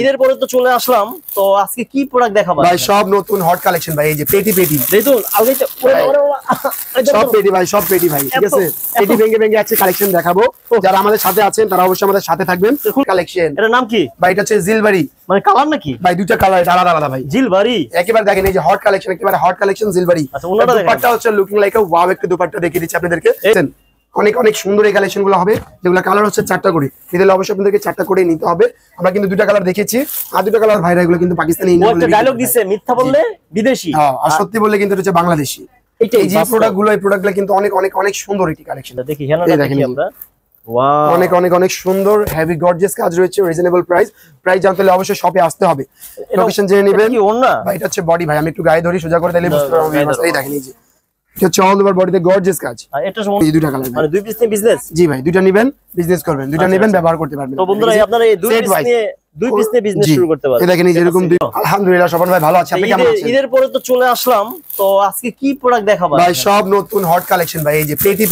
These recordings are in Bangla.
ঈদের পরে তো চলে আসলাম, তো আজকে কি প্রোডাক্ট দেখাবো ভাই? সব নতুন হট কালেকশন ভাই, এই যে পেটি দেখুন আগে সব পেটি ভাই, সব পেটি ভাই, ঠিক আছে। পেটি ভেঙে ভেঙে আছে কালেকশন দেখাবো। যারা আমাদের সাথে আছেন তারা অবশ্যই আমাদের সাথে থাকবেন। কালেকশন এটার নাম কি ভাই? এটা হচ্ছে জিলবাড়ি, মানে কালার নাকি ভাই? দুইটা কালার, এটা আলাদা আলাদা ভাই। জিলবাড়ি একেবারে দেখেন, এই যে হট কালেকশন, একেবারে হট কালেকশন জিলবাড়ি। আচ্ছা, ওনাটা দেখেন, দুপাট্টা হচ্ছে লুকিং লাইক আ ওয়াও, একটা দুপাট্টা দেখিয়ে দিচ্ছি আপনাদেরকে। অনেক অনেক সুন্দর এই কালেকশন গুলো হবে, যেগুলো কালার হচ্ছে 4টা করে। নিতে অবশ্যই আপনাদেরকে 4টা করে নিতে হবে। আমরা কিন্তু দুইটা কালার দেখেছি, আর দুইটা কালার ভাইরা এগুলো কিন্তু পাকিস্তানি ডায়লগ দিছে, মিথ্যা বললে বিদেশি, আর সত্যি বললে কিন্তু এটা হচ্ছে বাংলাদেশি। এই যে প্রোডাক্ট গুলো, এই প্রোডাক্ট গুলো কিন্তু অনেক অনেক অনেক সুন্দর এই কালেকশন। দেখি দেখি আমরা, ওয়াও, অনেক অনেক অনেক সুন্দর হেভি গর্জিয়াস কাজ রয়েছে, রিজনেবল প্রাইস। প্রাইস জানতে হলে অবশ্যই শপে আসতে হবে, লোকেশন জেনে নেবেন। কি ওন্না ভাই? এটা হচ্ছে বডি ভাই, আমি একটু গায়ে ধরি সোজা করে দিলে বুঝতে পারবেন। এই দেখেন, এই যে এটা হচ্ছে অল ওভার বডিতে গর্জিয়াস কাজ। এটা এই দুইটা কালার, মানে দুই পিস নিয়ে বিজনেস। জি ভাই, দুইটা নেবেন, বিজনেস করবেন, দুইটা নেবেন, ব্যবহার করতে পারবেন। তো বন্ধুরা আপনারা এই দুই পিস নিয়ে বিজনেস শুরু করতে পারেন। এই দেখেন, এই যে এরকম দুই। আলহামদুলিল্লাহ স্বপন ভাই ভালো আছে, আপনি কেমন আছেন? ঈদের পরে তো চলে আসলাম, তো আজকে কি প্রোডাক্ট দেখাবো ভাই? সব নতুন হট কালেকশন ভাই, এই যে পেটি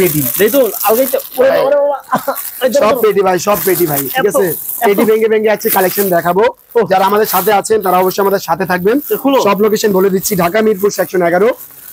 দেখুন আগে সব পেটি ভাই, সব পেটি ভাই, ঠিক আছে। পেটি ভেঙে ভেঙে আছে কালেকশন দেখাবো। যারা আমাদের সাথে আছেন তারা অবশ্যই আমাদের সাথে থাকবেন। সব লোকেশন বলে দিচ্ছি, Dhaka Mirpur section 11,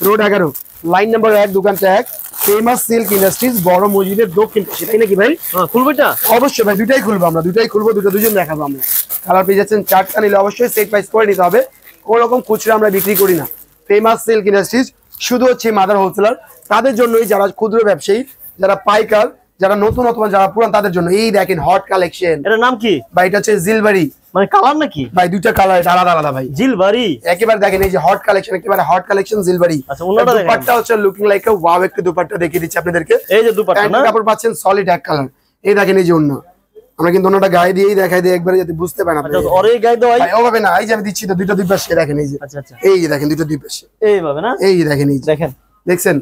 road 11, line number 1, দোকানটা 1, ফেমাস সিল্ক ইন্ডাস্ট্রিজ, বড় মসজিদের দক্ষিণ পাশে। তাই নাকি ভাই? খুলবো এটা? অবশ্যই ভাই, দুইটাই খুলবো আমরা, দুইটাই খুলবো, দুজন দেখাবো আমরা। কালার পেয়ে যাচ্ছেন 4টা, নিলে অবশ্যই সেট প্রাইস করে নিতে হবে। কোন রকম খুচরা আমরা বিক্রি করি না। ফেমাস সিল্ক ইন্ডাস্ট্রিজ শুধু হচ্ছে মাদার হোলসেলার, তাদের জন্যই, যারা ক্ষুদ্র ব্যবসায়ী, যারা পাইকার, যারা নতুন অথবা যারা পুরান, তাদের জন্য। এই দেখেন হট কালেকশন। এটার নাম কি ভাই? এটা হচ্ছে জিলবাড়ি, মানে কালার নাকি ভাই? দুইটা কালার, এটা আলাদা আলাদা ভাই। জিলবাড়ি একেবারে দেখেন, এই যে হট কালেকশন, একেবারে হট কালেকশন জিলবাড়ি। আচ্ছা, ওনাটা দেখেন, দুপাট্টা হচ্ছে লুকিং লাইক আ ওয়াও, একটা দুপাট্টা দেখিয়ে দিচ্ছি আপনাদেরকে। এই যে দুপাট্টা না, কাপড় পাচ্ছেন সলিড এক কালার। এই দেখেন, এই যে অন্য, আমরা কিন্তু অন্যটা গায়ে দিয়েই দেখাই দিই একবারে, যাতে বুঝতে পারেন আপনি। আচ্ছা, ওরে গায়ে দাও ভাই ওভাবে না, এই যে আমি দিচ্ছি তো, দুইটা দুই পাশে দেখেন, এই যে। আচ্ছা আচ্ছা, এই যে দেখেন, দুইটা দুই পাশে এইভাবে না, এই যে দেখেন, এই যে দেখেন, দেখছেন।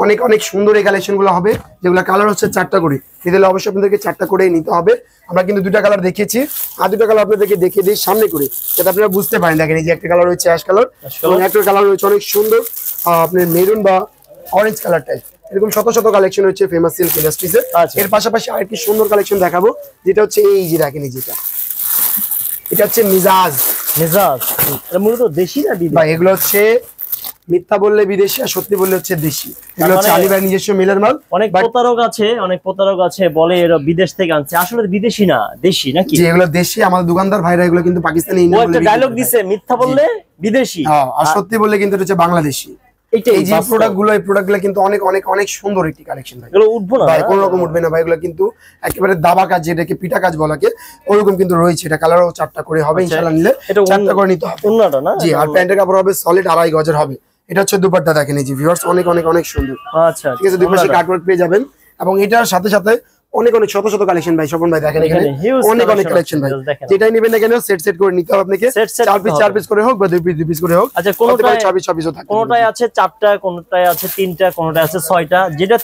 অনেক অনেক সুন্দর এই কালেকশন গুলো হবে, যেগুলো কালার হচ্ছে 4টা করে। নিতে অবশ্যই আপনাদেরকে 4টা করেই নিতে হবে। আমরা কিন্তু দুইটা কালার দেখিয়েছি, আর দুটো কালার আপনাদেরকে দেখিয়ে দিই সামনে করে, যাতে আপনারা বুঝতে পারেন। দেখেন, এই যে একটা কালার রয়েছে অ্যাশ কালার, এবং একটা কালার রয়েছে অনেক সুন্দর আপনার মেরুন বা অরেঞ্জ কালার টাইপ। এরকম শত শত কালেকশন হচ্ছে ফেমাস সিল্ক ইন্ডাস্ট্রিজে। এর পাশাপাশি আরেকটি সুন্দর কালেকশন দেখাবো, যেটা হচ্ছে এই যে দেখেন, এই যেটা, এটা হচ্ছে মিজাজ। এটা মূলত দেশি না বিদেশি? ভাই এগুলো হচ্ছে মিথ্যা বললে বিদেশি, আর সত্যি বললে হচ্ছে দেশি। এগুলো হচ্ছে আলিবাগ নিজস্ব মিলের মাল। অনেক প্রতারক আছে বলে এরা বিদেশ থেকে আনছে, আসলে বিদেশি না, দেশি নাকি? জি, এগুলো দেশি। আমাদের দোকানদার ভাইরা এগুলো কিন্তু পাকিস্তানি ডায়লগ দিছে, মিথ্যা বললে বিদেশি, আর সত্যি বললে কিন্তু এটা হচ্ছে বাংলাদেশি। এই যে প্রোডাক্ট গুলো, এই প্রোডাক্ট গুলো কিন্তু অনেক অনেক অনেক সুন্দর একটি কালেকশন ভাই। এগুলো উঠবো না ভাই, কোনো রকম উঠবে না ভাই। এগুলো কিন্তু একেবারে দাবা কাজ, যেটাকে পিটা কাজ বলাকে, ওরকম কিন্তু রয়েছে। এটা কালারও 4টা করে হবে ইনশাআল্লাহ, নিলে 4টা করে নিতে হবে। ওন্নাটা না? জি, আর প্যান্টের কাপড় হবে সলিড 2.5 গজের হবে। এটা হচ্ছে দুপাট্টা, দেখেন এই যে ভিউয়ার্স, অনেক অনেক অনেক সুন্দর। আচ্ছা, ঠিক আছে, দুই পাশে কাটওয়ার্ক পেয়ে যাবেন। এবং এটার সাথে সাথে অনেক অনেক শত শত কালেকশন ভাই। স্বপন ভাই দেখেন, এখানে অনেক অনেক কালেকশন ভাই। যেটাই নেবেন না কেন, সেট সেট করে নিতে হবে আপনাকে। 4 পিস করে হোক বা 2 পিস করে হোক। আচ্ছা, কোনটায় 6 পিসও থাকে, কোনটায় আছে 4টা, কোনটায় আছে 3টা, কোনটায় আছে 6টা। যেটা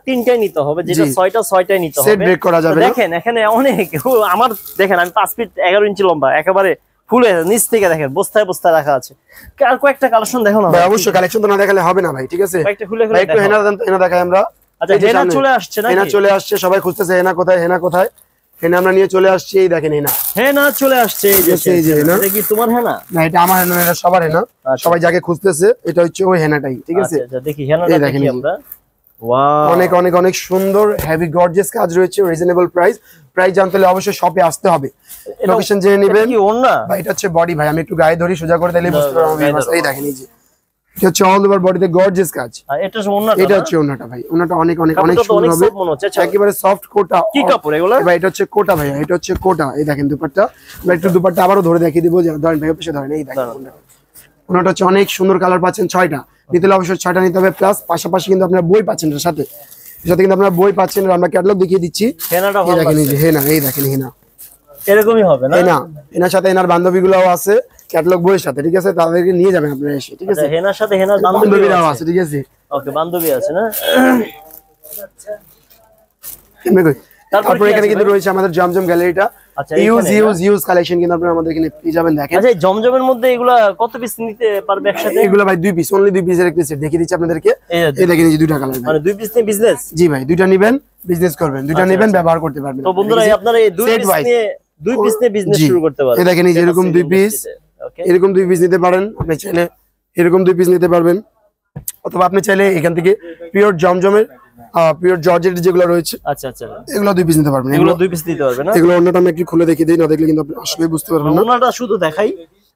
3টাই নিতে হবে, যেটা 6টাই নিতে হবে। সেট ব্রেক করা যাবে না। দেখেন এখানে অনেক, আমার দেখেন আমি 5 ফিট 11 ইঞ্চি লম্বা, একেবারে ফুলে নিচ থেকে দেখেন বস্তায় বস্তায় রাখা আছে। আর কয়েকটা কালেকশন দেখো না ভাই, অবশ্যই কালেকশন তো না দেখালে হবে না ভাই, ঠিক আছে? কয়েকটা খুলে খুলে একটু হেনা দেন, হেনা দেখাই আমরা। আচ্ছা, হেনা চলে আসছে না? হেনা চলে আসছে, সবাই খুঁজতেছে হেনা কোথায়, হেনা কোথায়। হেনা আমরা নিয়ে চলে আসছি, এই দেখেন হেনা চলে আসছে। এই যে হেনা, এটা কি তোমার হেনা? না, এটা আমার হেনা, এটা সবার হেনা। সবাই যাকে খুঁজতেছে, এটা হচ্ছে ওই হেনাটাই, ঠিক আছে? আচ্ছা, দেখি হেনাটা দেখি আমরা। ওয়াও, অনেক অনেক অনেক সুন্দর হেভি গর্জিয়াস কাজ রয়েছে, রিজনেবল প্রাইস। প্রাইস জানতে হলে অবশ্যই শপে আসতে হবে, লোকেশন জেনে নেবেন। কি ওন্না? ভাই এটা হচ্ছে বডি ভাই, আমি একটু গায়ে ধরি সোজা করে দিলে বুঝতে পারবেন। এই দেখেন, এই যে এটা হচ্ছে অল ওভার বডিতে গর্জিয়াস কাজ। এটা ওন্নাটা, এটা হচ্ছে ওন্নাটা ভাই। ওন্নাটা অনেক অনেক অনেক সুন্দর হবে, একেবারে সফট কোটা। কি কাপড় এগুলো ভাই? এটা হচ্ছে কোটা ভাই, এটা হচ্ছে কোটা। এই দেখেন দুপাট্টা, ভাই একটু দুপাট্টা আবারও ধরে দেখিয়ে দিব, ধরেন ভাই পেছে ধরেন। এই দেখেন ওন্নাটা হচ্ছে অনেক সুন্দর, কালার পাচ্ছেন 6টা। নিতে হলে অবশ্যই 6টা নিতে হবে, প্লাস পাশাপাশি কিন্তু আপনারা বই পাচ্ছেন এর সাথে কিন্তু আপনারা বই পাচ্ছেন। আমরা ক্যাটালগ দেখিয়ে দিচ্ছি। হেনাটা এই দেখেন, এই যে হেনা, এই দেখেন হেনা এরকমই হবে না? এনার সাথে এনার বান্ধবীগুলোও আছে ক্যাটালগ বইয়ের সাথে, ঠিক আছে? তাদেরকে নিয়ে যাবেন আপনারা এসে, ঠিক আছে? হেনার সাথে হেনার বান্ধবীরাও আছে, ঠিক আছে? ওকে, বান্ধবী আছে না? তারপরে এখানে কিন্তু রয়েছে আমাদের জমজম গ্যালারিটা। আচ্ছা, ইউজ কালেকশন কিন্তু আপনারা আমাদের এখানে পেয়ে যাবেন। দেখেন, আচ্ছা, জমজমের মধ্যে এগুলা কত পিস নিতে পারবে একসাথে? এগুলো ভাই 2 পিস, অনলি 2 পিসের একটা সেট দেখিয়ে দিচ্ছি আপনাদেরকে। এই দেখেন, এই যে দুইটা কালার, মানে 2 পিস নিয়ে বিজনেস। জি ভাই, দুইটা নেবেন, বিজনেস করবেন, দুইটা নেবেন, ব্যবহার করতে পারবেন। তো বন্ধুরা আপনারা এই 2 পিস নিয়ে দুই পিস নিয়ে বিজনেস শুরু করতে পারেন। এই দেখেন এই যে এরকম দুই পিস, এরকম দুই পিস নিতে পারেন। আপনি চাইলে এরকম দুই পিস নিতে পারবেন, অথবা আপনি চাইলে এখান থেকে পিওর জমজমের পিওর জর্জেট যেগুলো রয়েছে, আচ্ছা আচ্ছা, এগুলো দুই পিস নিতে পারবেন। এগুলো দুই পিস নিতে পারবেন না? এগুলো অন্যটা আমি একটু খুলে দেখিয়ে দিই, না দেখলে কিন্তু আপনি আসলে বুঝতে পারবেন না। ওনাটা শুধু দেখাই,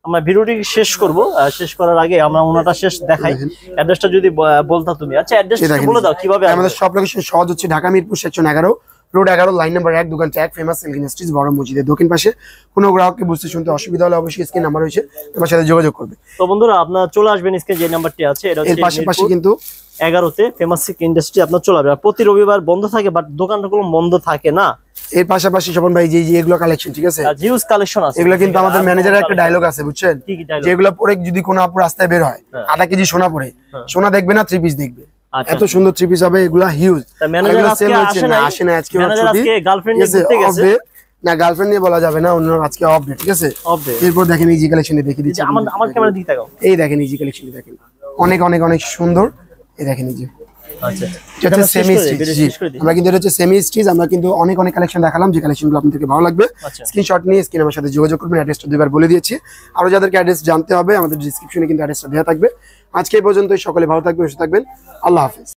আমরা ভিডিওটি শেষ করব, শেষ করার আগে আমরা ওনাটা শেষ দেখাই। অ্যাড্রেসটা যদি বলতা তুমি। আচ্ছা অ্যাড্রেসটা বলে দাও কিভাবে আমাদের সব লোকেশন সহজ হচ্ছে Dhaka Mirpur section 11 road 11 line number 1 দোকান 1 ফেমাস সিল্ক ইন্ডাস্ট্রিজ বড় মসজিদের দক্ষিণ পাশে। কোনো গ্রাহককে বুঝতে শুনতে অসুবিধা হলে অবশ্যই স্ক্রিন নাম্বার রয়েছে, আমার সাথে যোগাযোগ করবে। তো বন্ধুরা আপনারা চলে আসবেন, স্ক্রিনে যে নাম্বারটি আছে এটা হচ্ছে এর পাশাপাশি কিন্তু 11তে ফেমাস সিল্ক ইন্ডাস্ট্রি আপনারা চলে আসবেন। প্রতি রবিবার বন্ধ থাকে, বাট দোকানগুলো বন্ধ থাকে না। এর পাশাপাশি স্বপন ভাই যে এগুলো কালেকশন, ঠিক আছে, জিউস কালেকশন আছে, এগুলো কিন্তু আমাদের ম্যানেজারের একটা ডায়লগ আছে বুঝছেন, যেগুলো পরে যদি কোনো আপু রাস্তায় বের হয় আধা কেজি সোনা পরে, সোনা দেখবে না, 3 পিস দেখবে। এত সুন্দর 3 পিস হবে, এগুলা হিউজ। ম্যানেজার আজকে আসে না, আজকে গার্লফ্রেন্ড নিয়ে ঘুরতে গেছে না, গার্লফ্রেন্ড নিয়ে বলা যাবে না, অন্য আজকে অফ ডে, ঠিক আছে। এরপর দেখেন এই যে কালেকশনে দেখিয়ে দিচ্ছি, আমার ক্যামেরা দিকে তাকাও, এই দেখেন এই যে কালেকশন দেখেন, অনেক অনেক অনেক সুন্দর। এই দেখেন এই যে আচ্ছা এটা হচ্ছে সেমি স্টিচ, আমরা কিন্তু এটা হচ্ছে সেমি স্টিচ। আমরা কিন্তু অনেক অনেক কালেকশন দেখালাম, যে কালেকশনগুলো আপনাদেরকে ভালো লাগবে স্ক্রিনশট নিয়ে স্ক্রিনে আমার সাথে যোগাযোগ করবেন। অ্যাড্রেসটা দুইবার বলে দিয়েছি, আরো যাদেরকে অ্যাড্রেস জানতে হবে আমাদের ডেসক্রিপশনে কিন্তু অ্যাড্রেসটা দেওয়া থাকবে। আজকে এই পর্যন্তই, সকলে ভালো থাকবেন, সুস্থ থাকবেন, আল্লাহ হাফেজ।